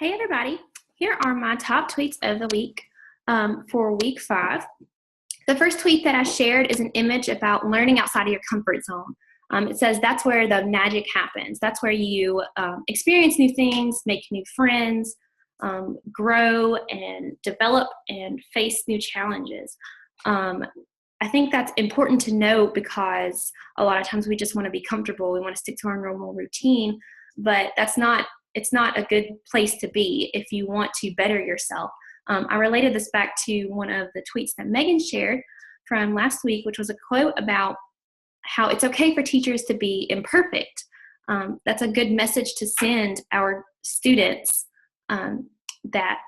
Hey everybody, here are my top tweets of the week for week 5. The first tweet that I shared is an image about learning outside of your comfort zone. It says that's where the magic happens. That's where you experience new things, make new friends, grow and develop and face new challenges. I think that's important to know because a lot of times we just want to be comfortable. We want to stick to our normal routine, but it's not a good place to be if you want to better yourself. I related this back to one of the tweets that Megan shared from last week, which was a quote about how it's okay for teachers to be imperfect. That's a good message to send our students, that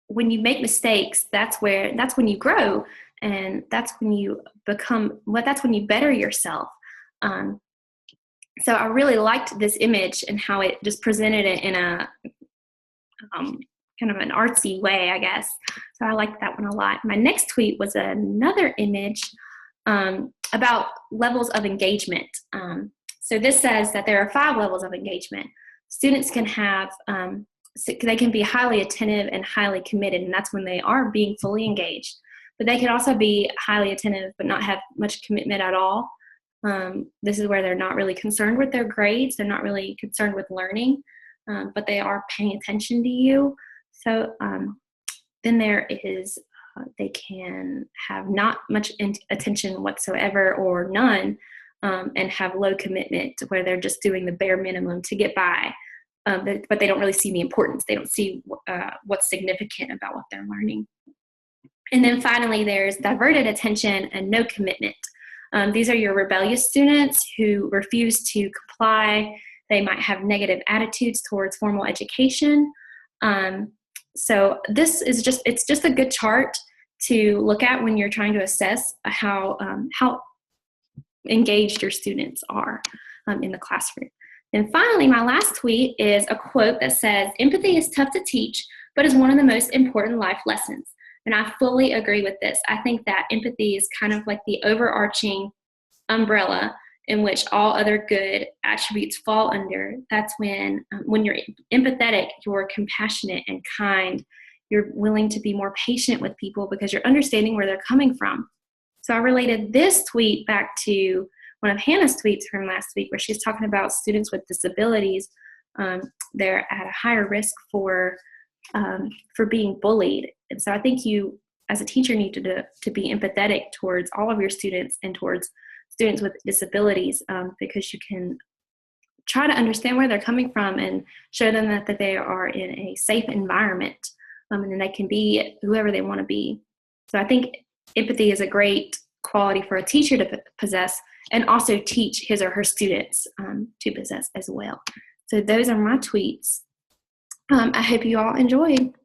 when you make mistakes, that's when you grow, and that's when you better yourself. So I really liked this image and how it just presented it in a kind of an artsy way, I guess. So I liked that one a lot. My next tweet was another image about levels of engagement. So this says that there are 5 levels of engagement. Students can have, they can be highly attentive and highly committed, and that's when they are being fully engaged. But they can also be highly attentive but not have much commitment at all. This is where they're not really concerned with their grades. They're not really concerned with learning, but they are paying attention to you. So then there is, they can have not much attention whatsoever or none, and have low commitment where they're just doing the bare minimum to get by, but they don't really see the importance. They don't see what's significant about what they're learning. And then finally, there's diverted attention and no commitment. These are your rebellious students who refuse to comply. They might have negative attitudes towards formal education. So this is it's just a good chart to look at when you're trying to assess how engaged your students are in the classroom. And finally, my last tweet is a quote that says, "Empathy is tough to teach, but is one of the most important life lessons." And I fully agree with this. I think that empathy is kind of like the overarching umbrella in which all other good attributes fall under. That's when you're empathetic, you're compassionate and kind. You're willing to be more patient with people because you're understanding where they're coming from. So I related this tweet back to one of Hannah's tweets from last week where she's talking about students with disabilities. They're at a higher risk for being bullied. And so I think you, as a teacher, need to be empathetic towards all of your students and towards students with disabilities, because you can try to understand where they're coming from and show them that they are in a safe environment, and then they can be whoever they want to be. So I think empathy is a great quality for a teacher to possess, and also teach his or her students to possess as well. So those are my tweets. I hope you all enjoyed.